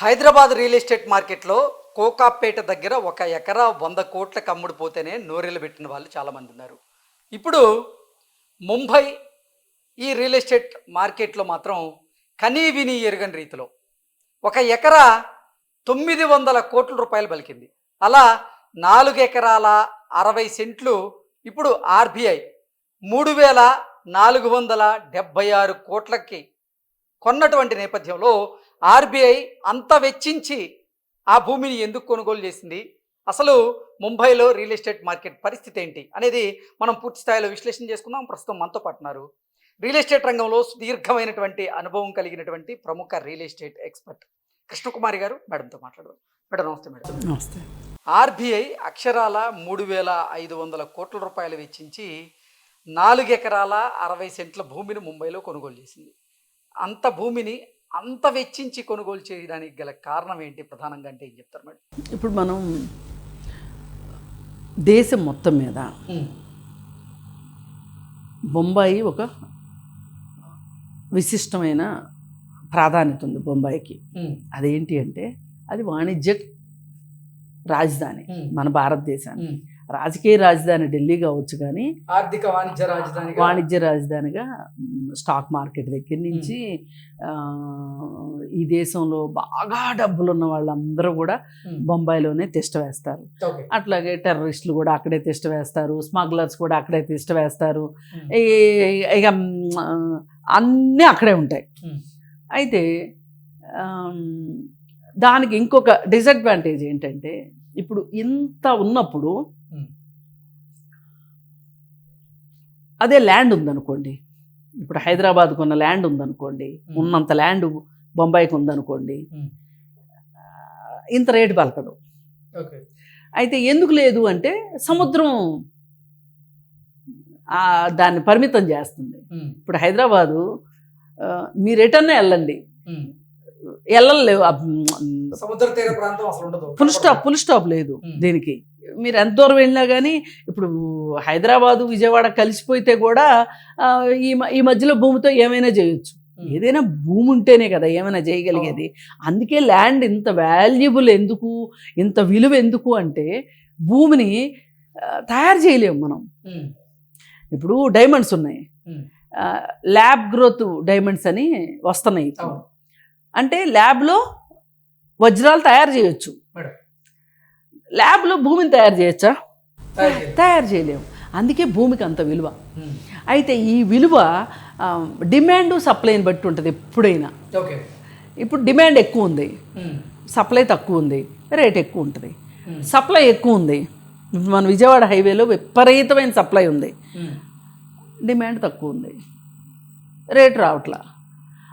Hyderabad real estate మార్కెట్లో కోకాపేట దగ్గర ఒక ఎకరా 100 కోట్లకు అమ్ముడుపోతేనే నోరెలు పెట్టిన వాళ్ళు చాలామంది ఉన్నారు. ఇప్పుడు ముంబై ఈ రియల్ ఎస్టేట్ మార్కెట్లో మాత్రం కనీ విని ఎరుగని రీతిలో ఒక ఎకరా 900 కోట్ల రూపాయలు పలికింది. అలా 4 ఎకరాల 60 సెంట్లు ఇప్పుడు ఆర్బీఐ 3476 కోట్లకి కొన్నటువంటి నేపథ్యంలో ఆర్బీఐ అంత వెచ్చించి ఆ భూమిని ఎందుకు కొనుగోలు చేసింది, అసలు ముంబైలో రియల్ ఎస్టేట్ మార్కెట్ పరిస్థితి ఏంటి అనేది మనం పూర్తి స్థాయిలో విశ్లేషణ చేసుకుందాం. ప్రస్తుతం మనతో పాటున్నారు రియల్ ఎస్టేట్ రంగంలో సుదీర్ఘమైనటువంటి అనుభవం కలిగినటువంటి ప్రముఖ రియల్ ఎస్టేట్ ఎక్స్పర్ట్ కృష్ణకుమారి గారు. మేడంతో మాట్లాడదాం. మేడం నమస్తే. మేడం నమస్తే. ఆర్బీఐ అక్షరాల 3500 కోట్ల రూపాయలు వెచ్చించి 4 ఎకరాల 60 సెంట్ల భూమిని ముంబైలో కొనుగోలు చేసింది. అంత భూమిని అంత వెచ్చించి కొనుగోలు చేయడానికి గల కారణం ఏంటి ప్రధానంగా అంటే ఏం చెప్తారు మేడం? ఇప్పుడు మనం దేశం మొత్తం మీద బొంబాయి ఒక విశిష్టమైన ప్రాధాన్యత ఉంది బొంబాయికి. అదేంటి అంటే అది వాణిజ్య రాజధాని మన భారతదేశానికి. రాజకీయ రాజధాని ఢిల్లీ కావచ్చు, కానీ ఆర్థిక వాణిజ్య రాజధానిగా స్టాక్ మార్కెట్ దగ్గర నుంచి ఈ దేశంలో బాగా డబ్బులు ఉన్న వాళ్ళందరూ కూడా బొంబాయిలోనే తిష్ట వేస్తారు. అట్లాగే టెర్రరిస్టులు కూడా అక్కడే తిష్ట వేస్తారు, స్మగ్లర్స్ కూడా అక్కడే తిష్ట వేస్తారు, ఇక అన్నీ అక్కడే ఉంటాయి. అయితే దానికి ఇంకొక డిసడ్వాంటేజ్ ఏంటంటే, ఇప్పుడు ఇంత ఉన్నప్పుడు అదే ల్యాండ్ ఉందనుకోండి, ఇప్పుడు హైదరాబాద్కు ఉన్న ల్యాండ్ ఉందనుకోండి, ఉన్నంత ల్యాండ్ బొంబాయికి ఉందనుకోండి, ఇంత రేటు పలకదు. అయితే ఎందుకు లేదు అంటే సముద్రం దాన్ని పరిమితం చేస్తుంది. ఇప్పుడు హైదరాబాదు మీరు రిటర్న్ వెళ్ళండి, వెళ్ళలేవు, ఫుల్ స్టాప్ లేదు దీనికి. మీరు ఎంత దూరం వెళ్ళినా కానీ ఇప్పుడు హైదరాబాదు విజయవాడ కలిసిపోతే కూడా ఈ మధ్యలో భూమితో ఏమైనా చేయొచ్చు. ఏదైనా భూమి ఉంటేనే కదా ఏమైనా చేయగలిగేది. అందుకే ల్యాండ్ ఇంత వాల్యుబుల్ ఎందుకు, ఇంత విలువ ఎందుకు అంటే భూమిని తయారు చేయలేము మనం. ఇప్పుడు డైమండ్స్ ఉన్నాయి, ల్యాబ్ గ్రోత్ డైమండ్స్ అని వస్తున్నాయి. ఇప్పుడు అంటే ల్యాబ్లో వజ్రాలు తయారు చేయొచ్చు, ల్యాబ్లో భూమిని తయారు చేయొచ్చా? తయారు చేయలేము. అందుకే భూమికి అంత విలువ. అయితే ఈ విలువ డిమాండ్ సప్లైని బట్టి ఉంటుంది ఎప్పుడైనా. ఇప్పుడు డిమాండ్ ఎక్కువ ఉంది, సప్లై తక్కువ ఉంది, రేట్ ఎక్కువ ఉంటుంది. సప్లై ఎక్కువ ఉంది, మన విజయవాడ హైవేలో విపరీతమైన సప్లై ఉంది, డిమాండ్ తక్కువ ఉంది, రేట్ రావట్లా.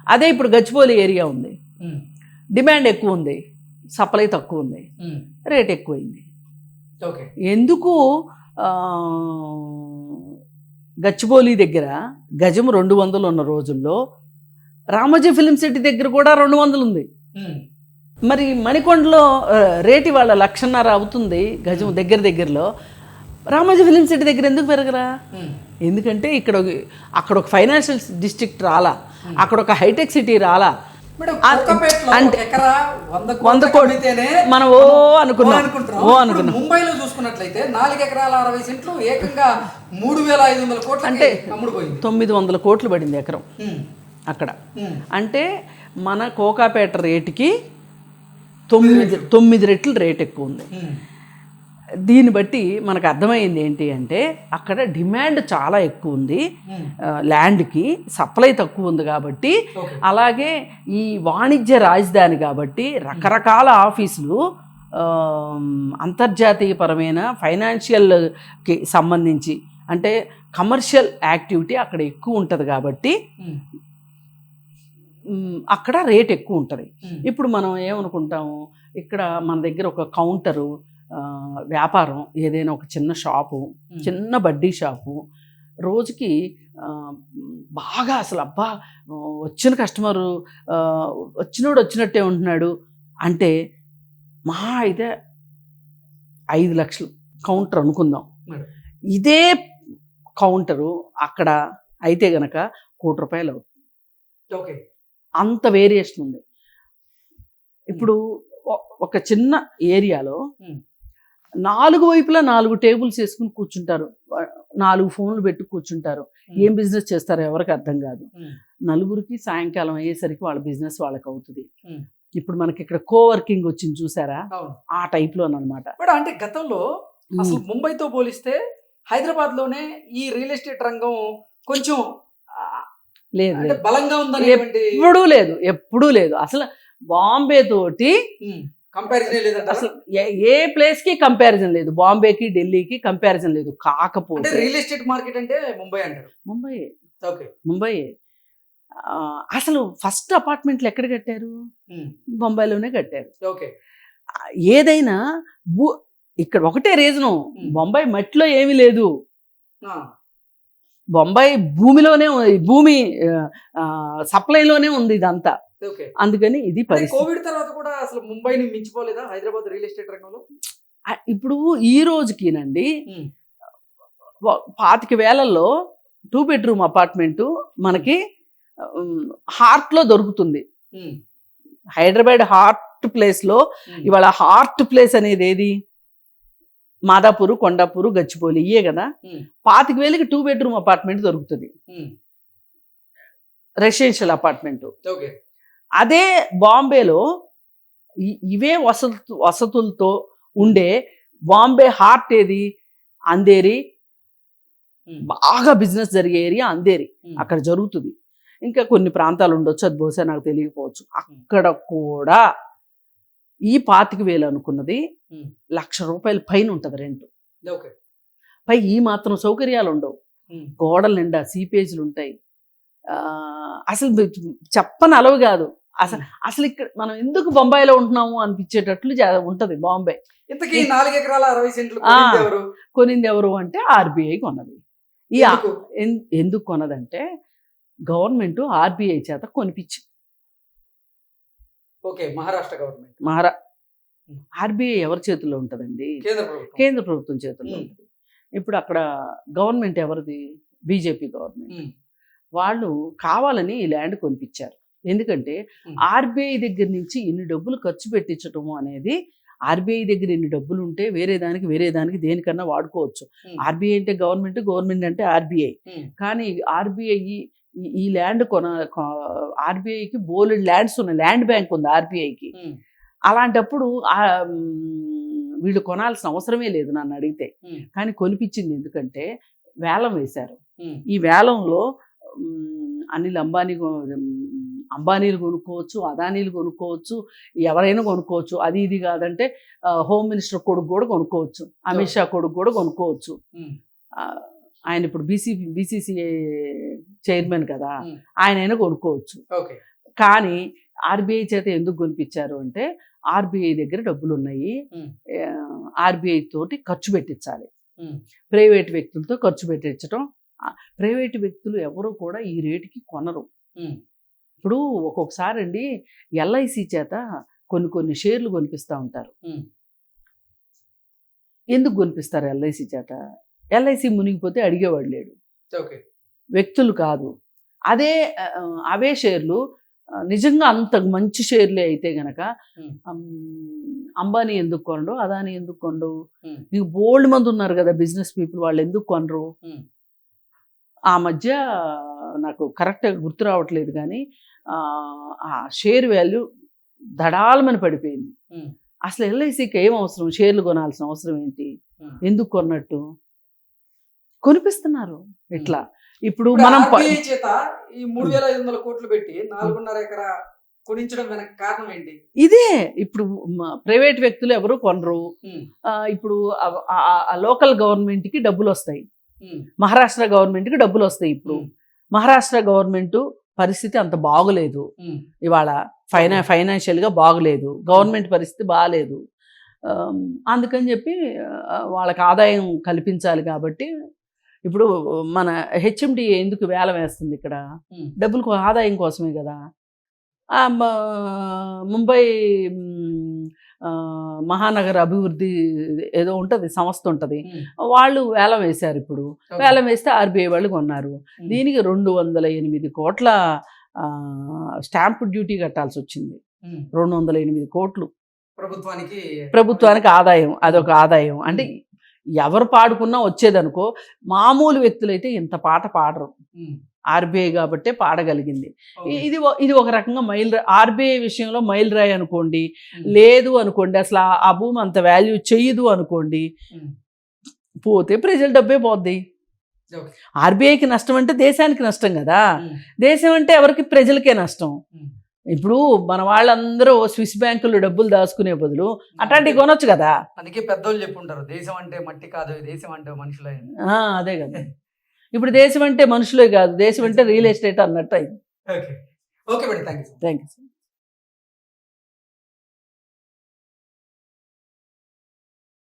అదే ఇప్పుడు గచ్చిబౌలి ఏరియా ఉంది, డిమాండ్ ఎక్కువ ఉంది, సప్లై తక్కువ ఉంది, రేట్ ఎక్కువైంది. ఎందుకు గచ్చిబౌలి దగ్గర గజం 200 ఉన్న రోజుల్లో రామోజీ ఫిల్మ్ సిటీ దగ్గర కూడా 200 ఉంది. మరి మణికొండలో రేటు ఇవాళ 1,50,000 అవుతుంది గజం దగ్గరలో. రామోజీ ఫిల్మ్ సిటీ దగ్గర ఎందుకు పెరగరా? ఎందుకంటే అక్కడ ఒక ఫైనాన్షియల్ డిస్ట్రిక్ట్ రాలా, అక్కడ ఒక హైటెక్ సిటీ రాలా. అంటే 100 కోట్లు మనం అనుకున్నాం. ముంబైలో చూసుకున్నట్లయితే 4 ఎకరాల 60 సెంట్లు ఏకంగా 3500 కోట్లు అంటే 900 కోట్లు పడింది ఎకరం అక్కడ. అంటే మన కోకాపేట రేటుకి 9 రెట్లు రేట్ ఎక్కువ ఉంది. దీన్ని బట్టి మనకు అర్థమైంది ఏంటి అంటే అక్కడ డిమాండ్ చాలా ఎక్కువ ఉంది, ల్యాండ్కి సప్లై తక్కువ ఉంది కాబట్టి. అలాగే ఈ వాణిజ్య రాజధాని కాబట్టి రకరకాల ఆఫీసులు, అంతర్జాతీయపరమైన ఫైనాన్షియల్కి సంబంధించి అంటే కమర్షియల్ యాక్టివిటీ అక్కడ ఎక్కువ ఉంటుంది కాబట్టి అక్కడ రేట్ ఎక్కువ ఉంటుంది. ఇప్పుడు మనం ఏమనుకుంటాము, ఇక్కడ మన దగ్గర ఒక కౌంటరు వ్యాపారం, ఏదైనా ఒక చిన్న షాపు, చిన్న బడ్డీ షాపు, రోజుకి బాగా అసలు అబ్బా వచ్చిన కస్టమరు వచ్చినోడు వచ్చినట్టే ఉంటున్నాడు అంటే మహా అయితే 5 లక్షలు కౌంటర్ అనుకుందాం. ఇదే కౌంటరు అక్కడ అయితే గనక 1 కోటి రూపాయలు అవుతుంది. అంత వేరియేషన్ ఉంది. ఇప్పుడు ఒక చిన్న ఏరియాలో Hmm. 4 వైపులా 4 టేబుల్స్ వేసుకుని కూర్చుంటారు, 4 ఫోన్లు పెట్టి కూర్చుంటారు. ఏం బిజినెస్ చేస్తారో ఎవరికి అర్థం కాదు. నలుగురికి సాయంకాలం అయ్యేసరికి వాళ్ళ బిజినెస్ వాళ్ళకి అవుతుంది. ఇప్పుడు మనకి ఇక్కడ కోవర్కింగ్ వచ్చింది చూసారా, ఆ టైప్ లోనమాట. అంటే గతంలో అసలు ముంబైతో పోలిస్తే హైదరాబాద్ లోనే ఈ రియల్ ఎస్టేట్ రంగం కొంచెం లేదు, బలంగా ఉందని ఎప్పుడూ లేదు. అసలు బాంబే తోటి కంపారిజన్ లేదు, అసలు ఏ ప్లేస్ కి కంపారిజన్ లేదు. బాంబేకి ఢిల్లీకి కంపారిజన్ లేదు. కాకపోతే రియల్ ఎస్టేట్ మార్కెట్ అంటే ముంబై అంటారు. ముంబై అసలు ఫస్ట్ అపార్ట్మెంట్లు ఎక్కడ కట్టారు? బొంబాయిలోనే కట్టారు. ఏదైనా ఇక్కడ ఒకటే రీజను, బొంబాయి మట్టిలో ఏమీ లేదు, బొంబాయి భూమిలోనే భూమి సప్లైలోనే ఉంది ఇదంతా. అందుకని ఇది కోవిడ్ తర్వాత కూడా అసలు ముంబైని మించిపోలేదా హైదరాబాద్ రియల్ ఎస్టేట్ రంగంలో? ఇప్పుడు ఈ రోజుకినండి 25,000లో 2 bedroom అపార్ట్మెంట్ మనకి హార్ట్ లో దొరుకుతుంది. హైదరాబాద్ హార్ట్ ప్లేస్ లో ఇవాళ హార్ట్ ప్లేస్ అనేది ఏది? మాదాపూర్, కొండాపూర్, గచ్చిబౌలి, ఇయే కదా. 25,000కి 2 bedroom అపార్ట్మెంట్ దొరుకుతుంది, రెసిడెన్షియల్ అపార్ట్మెంట్. అదే బాంబేలో ఇవే వసతులతో ఉండే బాంబే హార్ట్ ఏది? అంధేరి, బాగా బిజినెస్ జరిగే ఏరియా అంధేరి, అక్కడ జరుగుతుంది. ఇంకా కొన్ని ప్రాంతాలు ఉండొచ్చు, అది బహుశా నాకు తెలియకపోవచ్చు. అక్కడ కూడా ఈ 25,000 అనుకున్నది ₹1,00,000 పైన ఉంటుంది రెంట్. పై ఈ మాత్రం సౌకర్యాలు ఉండవు. గోడల నిండా సీపేజ్లు ఉంటాయి. అసలు చెప్పని అలవి కాదు. అసలు ఇక్కడ మనం ఎందుకు బొంబాయిలో ఉంటున్నాము అనిపించేటట్లు ఉంటది బాంబే. ఇంతకీ 4 ఎకరాల 60 సెంట్లు కొనింది ఎవరు అంటే ఆర్బీఐ కొన్నది. ఎందుకు కొన్నదంటే గవర్నమెంట్ ఆర్బీఐ చేత కొనిపించి. మహారాష్ట్ర గవర్నమెంట్. ఆర్బీఐ ఎవరి చేతుల్లో ఉంటుందండి? కేంద్ర ప్రభుత్వం చేతుల్లో ఉంటుంది. ఇప్పుడు అక్కడ గవర్నమెంట్ ఎవరిది? BJP government. వాళ్ళు కావాలని ఈ ల్యాండ్ కొనిపించారు. ఎందుకంటే ఆర్బీఐ దగ్గర నుంచి ఇన్ని డబ్బులు ఖర్చు పెట్టించటము అనేది, ఆర్బీఐ దగ్గర ఇన్ని డబ్బులు ఉంటే వేరే దానికి దేనికన్నా వాడుకోవచ్చు. ఆర్బీఐ అంటే గవర్నమెంట్, గవర్నమెంట్ అంటే ఆర్బీఐ. కానీ ఆర్బీఐ ఈ ల్యాండ్ ఆర్బీఐకి బోలెడ్ ల్యాండ్స్ ఉన్నాయి, ల్యాండ్ బ్యాంక్ ఉంది ఆర్బీఐకి. అలాంటప్పుడు వీళ్ళు కొనాల్సిన అవసరమే లేదు నన్ను అడిగితే. కానీ కొనిపించింది ఎందుకంటే వేలం వేశారు. ఈ వేలంలో అనిల్ అంబానీలు కొనుక్కోవచ్చు, అదానీలు కొనుక్కోవచ్చు, ఎవరైనా కొనుక్కోవచ్చు. అది ఇది కాదంటే హోమ్ మినిస్టర్ కొడుకు కూడా కొనుక్కోవచ్చు, అమిత్ షా కొడుకు కూడా కొనుక్కోవచ్చు. ఆయన ఇప్పుడు బీసీసీఐ చైర్మన్ కదా, ఆయనైనా కొనుక్కోవచ్చు. కానీ ఆర్బీఐ చేత ఎందుకు కొనిపించారు అంటే ఆర్బీఐ దగ్గర డబ్బులు ఉన్నాయి, ఆర్బీఐ తోటి ఖర్చు పెట్టించాలి. ప్రైవేట్ వ్యక్తులతో ఖర్చు పెట్టించడం. ప్రైవేట్ వ్యక్తులు ఎవరు కూడా ఈ రేటుకి కొనరు. ఇప్పుడు ఒక్కొక్కసారి అండి ఎల్ఐసి చేత కొన్ని షేర్లు కొనిపిస్తూ ఉంటారు. ఎందుకు కొనిపిస్తారు ఎల్ఐసి చేత? ఎల్ఐసి మునిగిపోతే అడిగేవాడు లేడు, వ్యక్తులు కాదు. అవే షేర్లు నిజంగా అంత మంచి షేర్లే అయితే గనక అంబానీ ఎందుకు కొనరు, అదానీ ఎందుకు కొనరు? మీకు బోల్డ్ మంది ఉన్నారు కదా బిజినెస్ పీపుల్, వాళ్ళు ఎందుకు కొనరు? ఆ మధ్య నాకు కరెక్ట్గా గుర్తు రావట్లేదు కానీ ఆ షేర్ వాల్యూ దడాలమని పడిపోయింది. అసలు ఎల్ఐసికి ఏం అవసరం? షేర్లు కొనాల్సిన అవసరం ఏంటి? ఎందుకు కొన్నట్టు? కొనిపిస్తున్నారు ఇట్లా. ఇప్పుడు మనం చేత ఈ 3,500 కోట్లు పెట్టి 4.5 ఎకరా కొనించడం వెనక కారణం ఏంటి? ఇదే. ఇప్పుడు ప్రైవేట్ వ్యక్తులు ఎవరు కొనరు. ఇప్పుడు లోకల్ గవర్నమెంట్ కి డబ్బులు వస్తాయి, మహారాష్ట్ర గవర్నమెంట్ కి డబ్బులు వస్తాయి. ఇప్పుడు మహారాష్ట్ర గవర్నమెంట్ పరిస్థితి అంత బాగులేదు, ఇవాళ ఫైనాన్షియల్ గా బాగులేదు, గవర్నమెంట్ పరిస్థితి బాగాలేదు. అందుకని చెప్పి వాళ్ళకి ఆదాయం కల్పించాలి. కాబట్టి ఇప్పుడు మన హెచ్ఎండి ఎందుకు వేలం వేస్తుంది? ఇక్కడ డబ్బులు ఆదాయం కోసమే కదా. ముంబై మహానగర అభివృద్ధి ఏదో ఉంటుంది, సంస్థ ఉంటుంది, వాళ్ళు వేలం వేశారు. ఇప్పుడు వేలం వేస్తే ఆర్బీఐ వాళ్ళు కొన్నారు. దీనికి 208 కోట్ల స్టాంప్ డ్యూటీ కట్టాల్సి వచ్చింది. 208 కోట్లు ప్రభుత్వానికి ఆదాయం. అదొక ఆదాయం. అంటే ఎవరు పాడుకున్నా వచ్చేదనుకో. మామూలు వ్యక్తులైతే ఇంత పాట పాడరు. ఆర్బీఐ కాబట్టే పాడగలిగింది. ఇది ఒక రకంగా ఆర్బీఐ విషయంలో మైల్ రాయి అనుకోండి. లేదు అనుకోండి, అసలు ఆ భూమి అంత వాల్యూ చెయ్యదు అనుకోండి, పోతే ప్రజల డబ్బే పోద్ది. ఆర్బీఐకి నష్టం అంటే దేశానికి నష్టం కదా. దేశం అంటే ఎవరికి? ప్రజలకే నష్టం. ఇప్పుడు మన వాళ్ళందరూ స్విస్ బ్యాంకుల్లో డబ్బులు దాచుకునే బదులు అట్లాంటివి కొనొచ్చు కదా. అందుకే పెద్దోళ్ళు చెప్పుంటారు, దేశం అంటే మట్టి కాదు, దేశం అంటే మనుషులే. అదే కదా. ఇప్పుడు దేశం అంటే మనుషులే కాదు, దేశం అంటే రియల్ ఎస్టేట్ అన్నట్టు అయింది. Okay madam, thank you. Thank you.